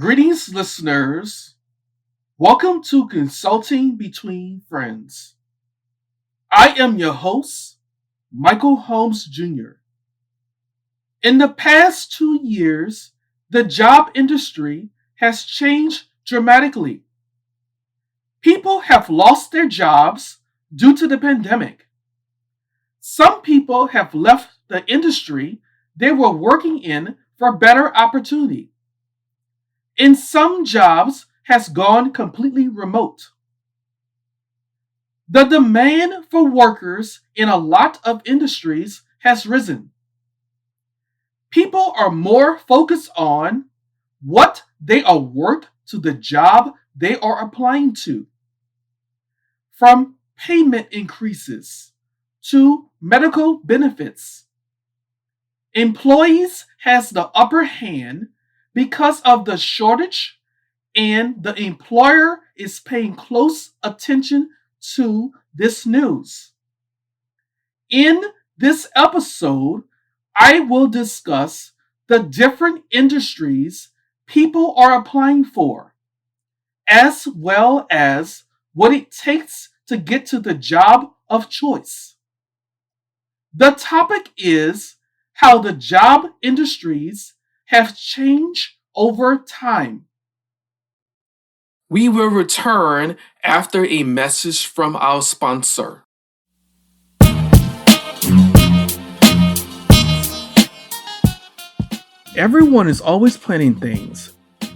Greetings, listeners. Welcome to Consulting Between Friends. I am your host, Michael Holmes Jr. In the past 2 years, the job industry has changed dramatically. People have lost their jobs due to the pandemic. Some people have left the industry they were working in for better opportunity. And some jobs has gone completely remote. The demand for workers in a lot of industries has risen. People are more focused on what they are worth to the job they are applying to. From payment increases to medical benefits. Employees has the upper hand because of the shortage and the employer is paying close attention to this news. In this episode, I will discuss the different industries people are applying for, as well as what it takes to get to the job of choice. The topic is how the job industries have changed over time. We will return after a message from our sponsor. Everyone is always planning things,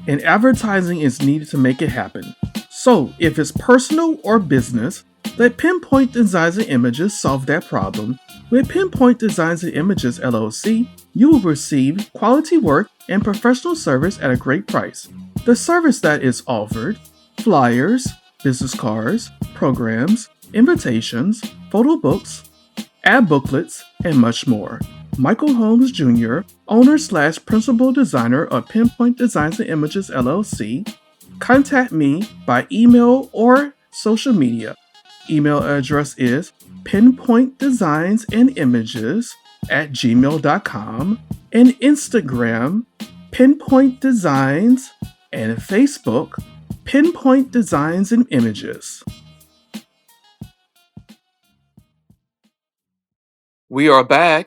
and advertising is needed to make it happen. So, if it's personal or business, let Pinpoint Designs and Images solve that problem. With Pinpoint Designs and Images LLC, you will receive quality work and professional service at a great price. The service that is offered: flyers, business cards, programs, invitations, photo books, ad booklets, and much more. Michael Holmes Jr., owner/principal designer of Pinpoint Designs and Images LLC, contact me by email or social media. Email address is pinpointdesignsandImages@gmail.com, and Instagram Pinpoint Designs, and Facebook Pinpoint Designs and Images. We are back.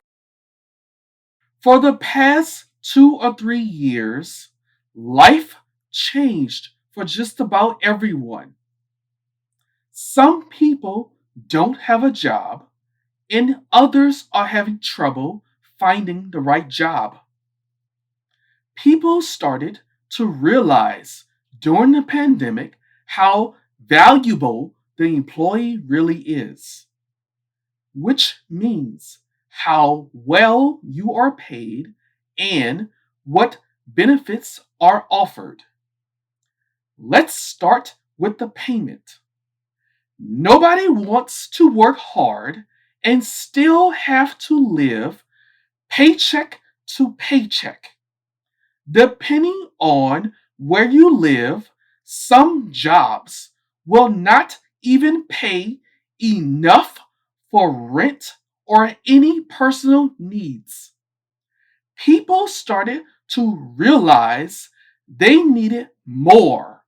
For the past 2 or 3 years, life changed for just about everyone. Some people don't have a job, and others are having trouble finding the right job. People started to realize during the pandemic how valuable the employee really is, which means how well you are paid and what benefits are offered. Let's start with the payment. Nobody wants to work hard and still have to live paycheck to paycheck. Depending on where you live, some jobs will not even pay enough for rent or any personal needs. People started to realize they needed more,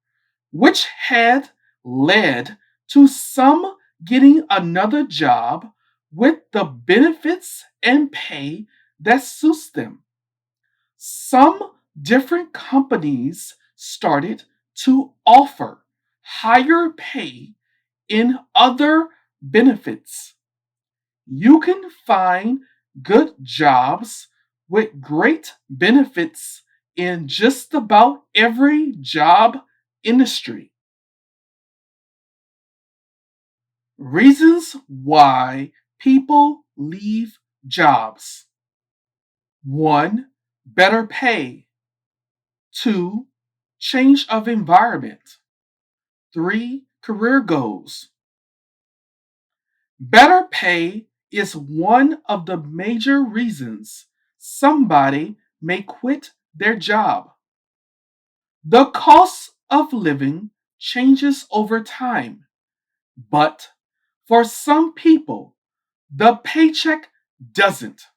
which had led to some getting another job with the benefits and pay that suits them. Some different companies started to offer higher pay in other benefits. You can find good jobs with great benefits in just about every job industry. Reasons why people leave jobs: 1. Better pay. 2. Change of environment. 3. Career goals. Better pay is one of the major reasons somebody may quit their job. The cost of living changes over time, but for some people, the paycheck doesn't.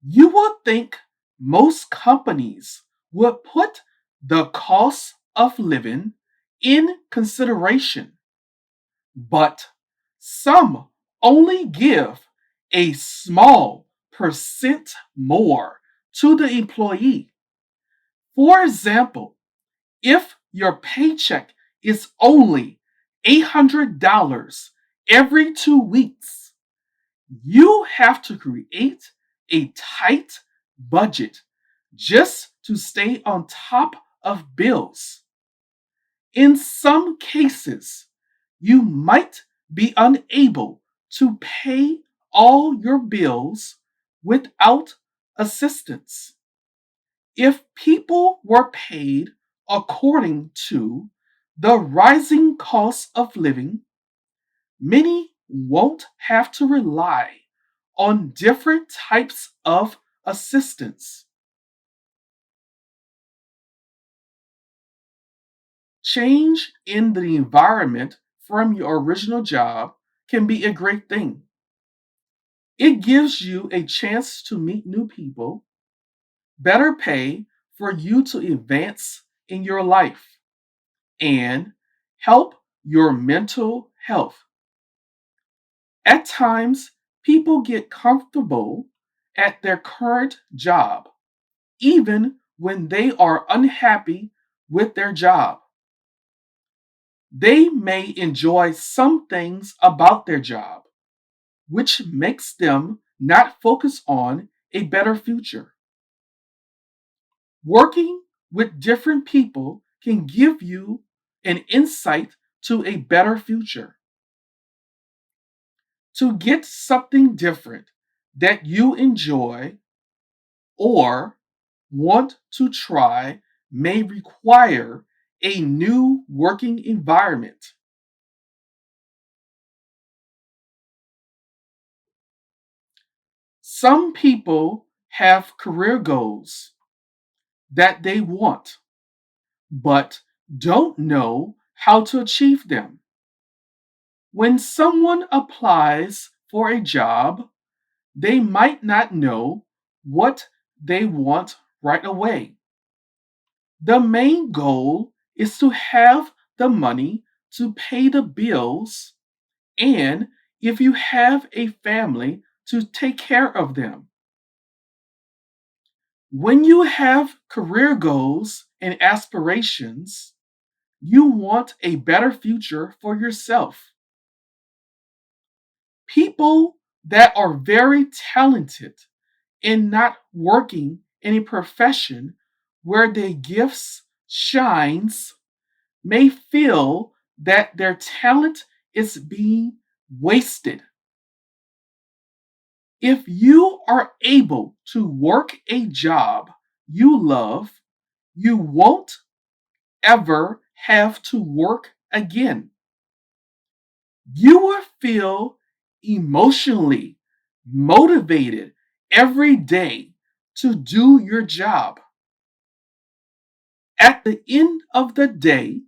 You would think most companies would put the cost of living in consideration, but some only give a small percent more to the employee. For example, if your paycheck is only $800 every 2 weeks, you have to create a tight budget just to stay on top of bills. In some cases, you might be unable to pay all your bills without assistance. If people were paid according to the rising cost of living, many won't have to rely on different types of assistance. Change in the environment from your original job can be a great thing. It gives you a chance to meet new people, better pay for you to advance in your life, and help your mental health. At times, people get comfortable at their current job, even when they are unhappy with their job. They may enjoy some things about their job, which makes them not focus on a better future. Working with different people can give you an insight to a better future. To get something different that you enjoy or want to try may require a new working environment. Some people have career goals that they want, but don't know how to achieve them. When someone applies for a job, they might not know what they want right away. The main goal is to have the money to pay the bills and, if you have a family, to take care of them. When you have career goals and aspirations, you want a better future for yourself. People that are very talented and not working in a profession where their gifts shines may feel that their talent is being wasted. If you are able to work a job you love, you won't ever have to work again. You will feel emotionally motivated every day to do your job. At the end of the day,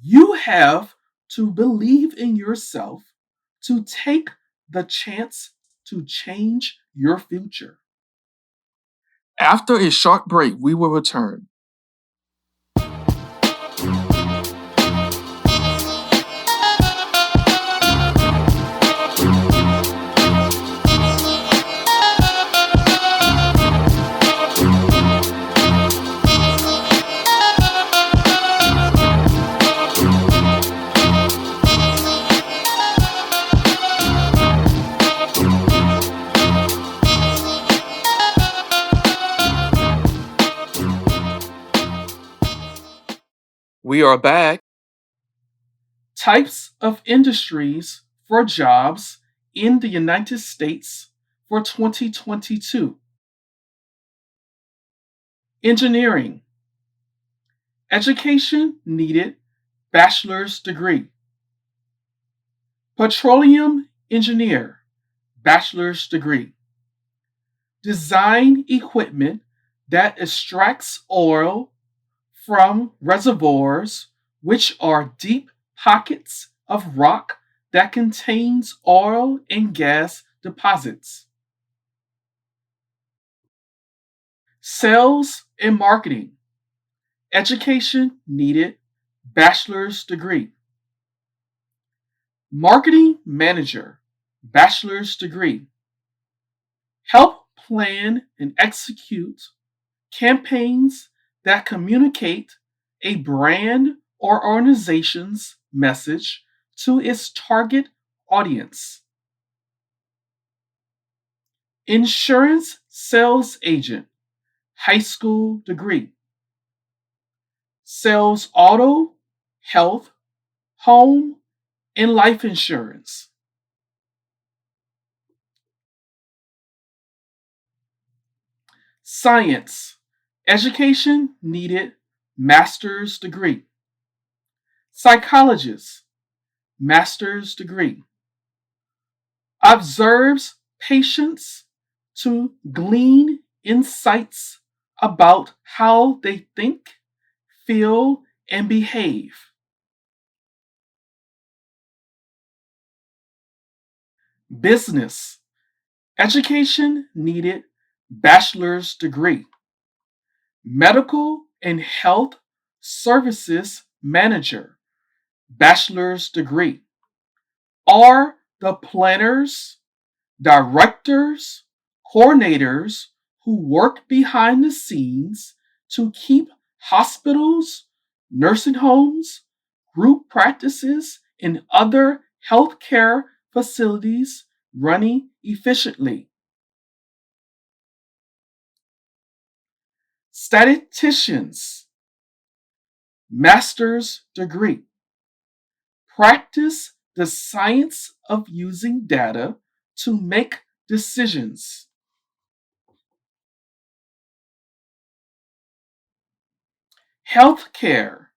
you have to believe in yourself to take the chance to change your future. After a short break, we will return. We are back. Types of industries for jobs in the United States for 2022. Engineering. Education needed, bachelor's degree. Petroleum engineer, bachelor's degree. Design equipment that extracts oil from reservoirs, which are deep pockets of rock that contains oil and gas deposits. Sales and marketing. Education needed, bachelor's degree. Marketing manager, bachelor's degree. Help plan and execute campaigns that communicate a brand or organization's message to its target audience. Insurance sales agent, high school degree. Sells auto, health, home, and life insurance. Science, education needed, master's degree. Psychologist, master's degree. Observes patients to glean insights about how they think, feel, and behave. Business, education needed, bachelor's degree. Medical and health services manager, bachelor's degree. Are the planners, directors, coordinators who work behind the scenes to keep hospitals, nursing homes, group practices, and other healthcare facilities running efficiently. Statisticians, master's degree. Practice the science of using data to make decisions. Healthcare,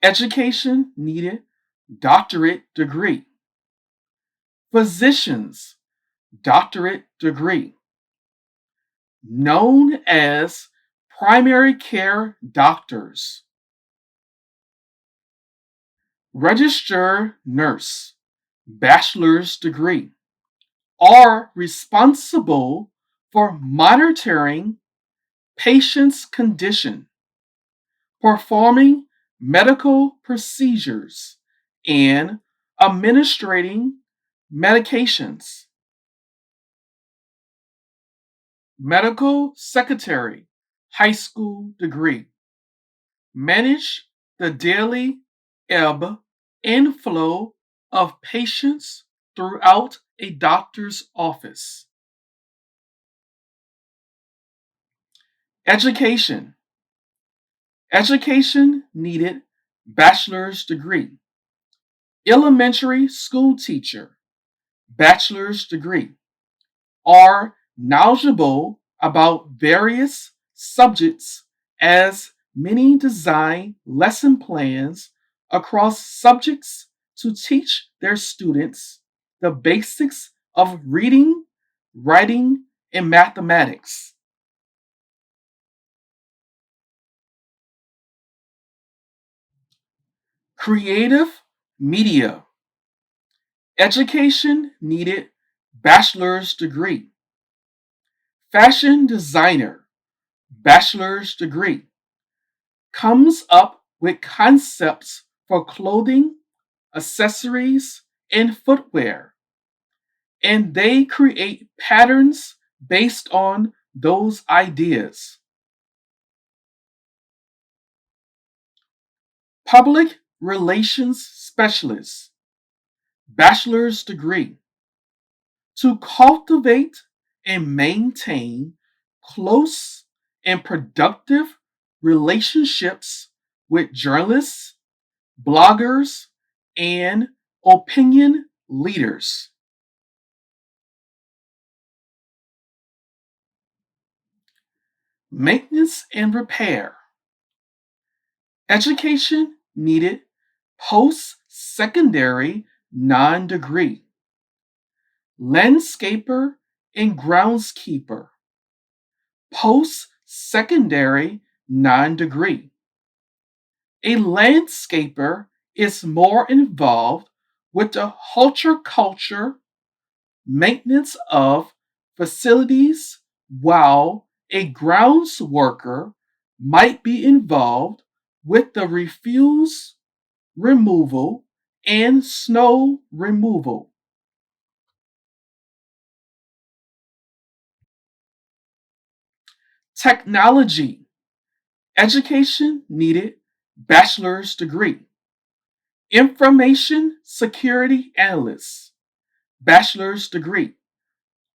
education needed, doctorate degree. Physicians, doctorate degree. Known as primary care doctors. Registered nurse, bachelor's degree. Are responsible for monitoring patient's condition, performing medical procedures, and administering medications. Medical secretary, high school degree. Manage the daily ebb and flow of patients throughout a doctor's office. Education. Education needed, bachelor's degree. Elementary school teacher, bachelor's degree. Are knowledgeable about various subjects as many design lesson plans across subjects to teach their students the basics of reading, writing, and mathematics. Creative media. Education needed, bachelor's degree. Fashion designer, bachelor's degree. Comes up with concepts for clothing, accessories, and footwear, and they create patterns based on those ideas. Public relations specialist, bachelor's degree. To cultivate and maintain close and productive relationships with journalists, bloggers, and opinion leaders. Maintenance and repair. Education needed, post secondary non degree. Landscaper and groundskeeper. Post secondary non degree. A landscaper is more involved with the horticulture maintenance of facilities, while a grounds worker might be involved with the refuse removal and snow removal. Technology, education needed, bachelor's degree. Information security analysts, bachelor's degree,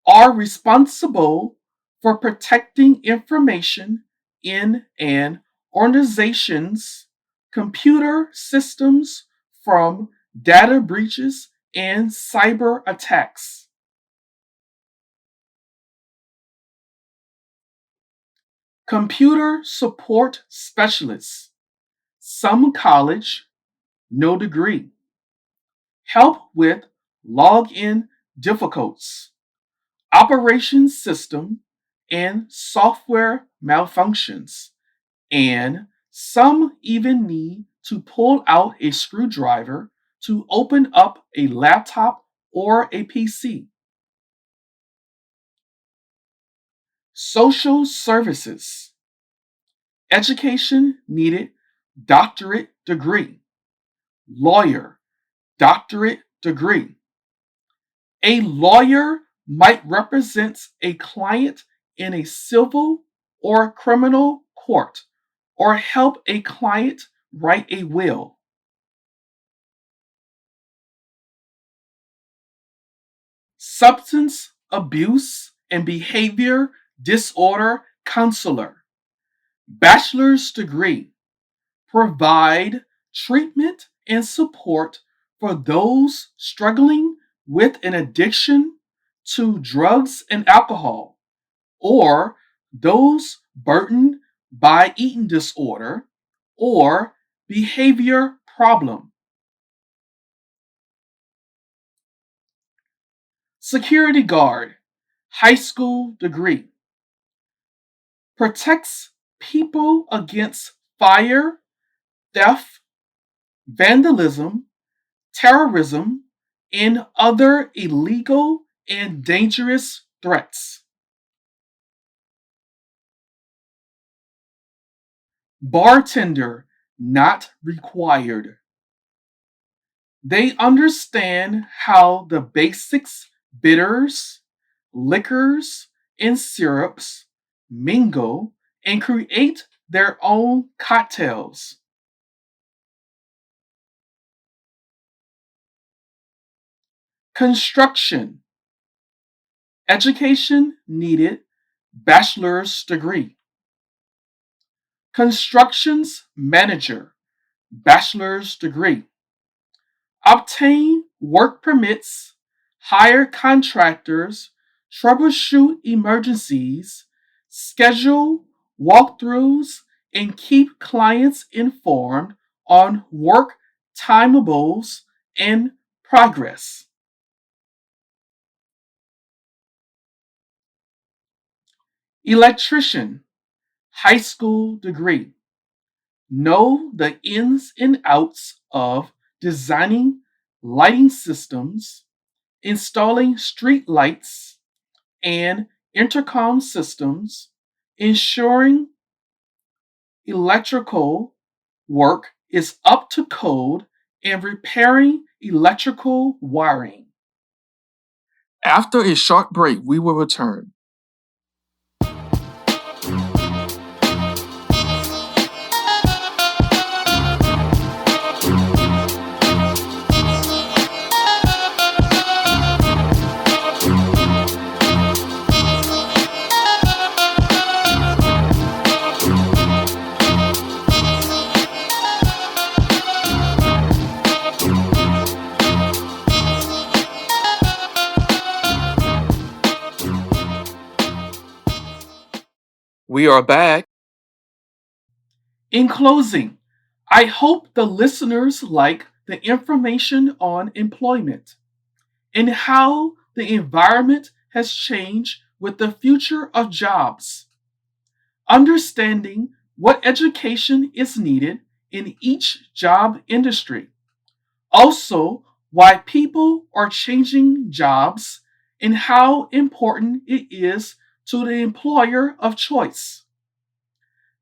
are responsible for protecting information in an organization's computer systems from data breaches and cyber attacks. Computer support specialists, some college, no degree, help with login difficulties, operations system, and software malfunctions, and some even need to pull out a screwdriver to open up a laptop or a PC. Social services, education needed, doctorate degree, lawyer, doctorate degree. A lawyer might represent a client in a civil or criminal court or help a client write a will. Substance abuse and behavior disorder counselor, bachelor's degree, provide treatment and support for those struggling with an addiction to drugs and alcohol, or those burdened by eating disorder or behavior problem. Security guard, high school degree, protects people against fire, theft, vandalism, terrorism, and other illegal and dangerous threats. Bartender, not required. They understand how the basics, bitters, liquors, and syrups mingle and create their own cocktails. Construction, education needed, bachelor's degree. Constructions manager, bachelor's degree. Obtain work permits, hire contractors, troubleshoot emergencies, schedule walkthroughs, and keep clients informed on work timetables and progress. Electrician, high school degree. Know the ins and outs of designing lighting systems, installing street lights and intercom systems, ensuring electrical work is up to code, and repairing electrical wiring. After a short break, we will return. We are back. In closing, I hope the listeners like the information on employment and how the environment has changed with the future of jobs. Understanding what education is needed in each job industry. Also, why people are changing jobs and how important it is to the employer of choice.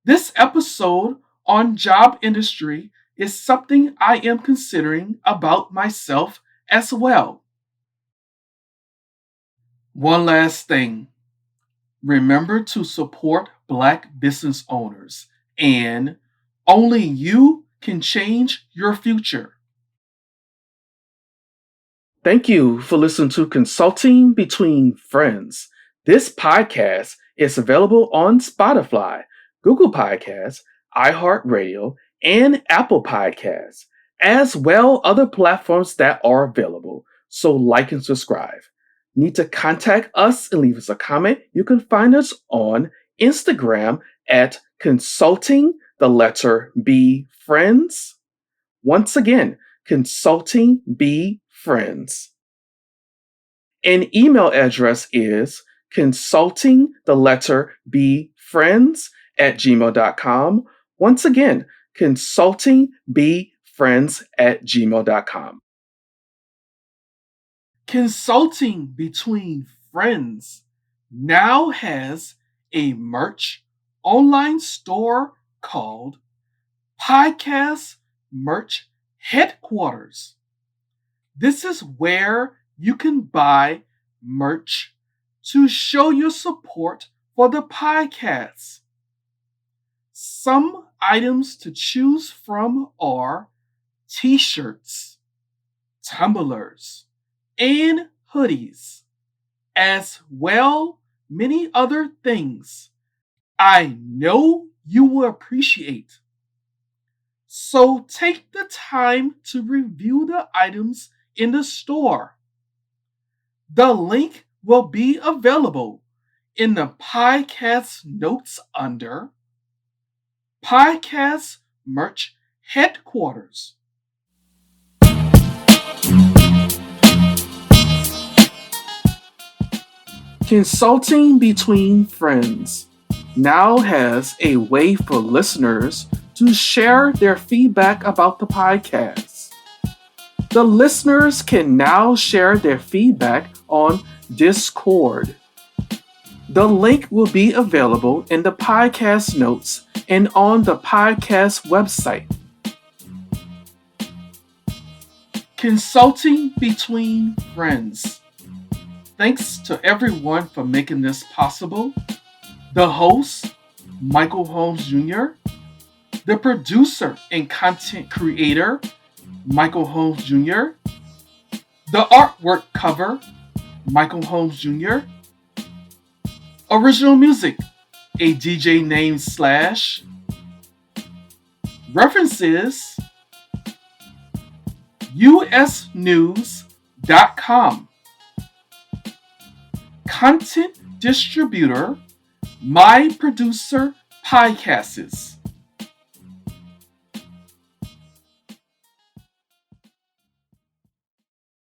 This episode on job industry is something I am considering about myself as well. One last thing. Remember to support Black business owners, and only you can change your future. Thank you for listening to Consulting Between Friends. This podcast is available on Spotify, Google Podcasts, iHeartRadio, and Apple Podcasts, as well other platforms that are available. So like and subscribe. Need to contact us and leave us a comment? You can find us on Instagram at Consulting the letter B Friends. Once again, Consulting B Friends. An email address is consulting the letter B friends at gmail.com. Once again, consulting B friends at gmail.com. Consulting Between Friends now has a merch online store called Podcast Merch Headquarters. This is where you can buy merch to show your support for the podcast. Some items to choose from are t-shirts, tumblers, and hoodies, as well many other things I know you will appreciate. So take the time to review the items in the store. The link will be available in the podcast notes under Podcast Merch Headquarters. Consulting Between Friends now has a way for listeners to share their feedback about the podcast. The listeners can now share their feedback on Discord. The link will be available in the podcast notes and on the podcast website. Consulting Between Friends. Thanks to everyone for making this possible. The host, Michael Holmes Jr., the producer and content creator, Michael Holmes Jr., the artwork cover, Michael Holmes Jr., original music, a DJ named Slash, references, usnews.com, content distributor, My Producer Podcasts,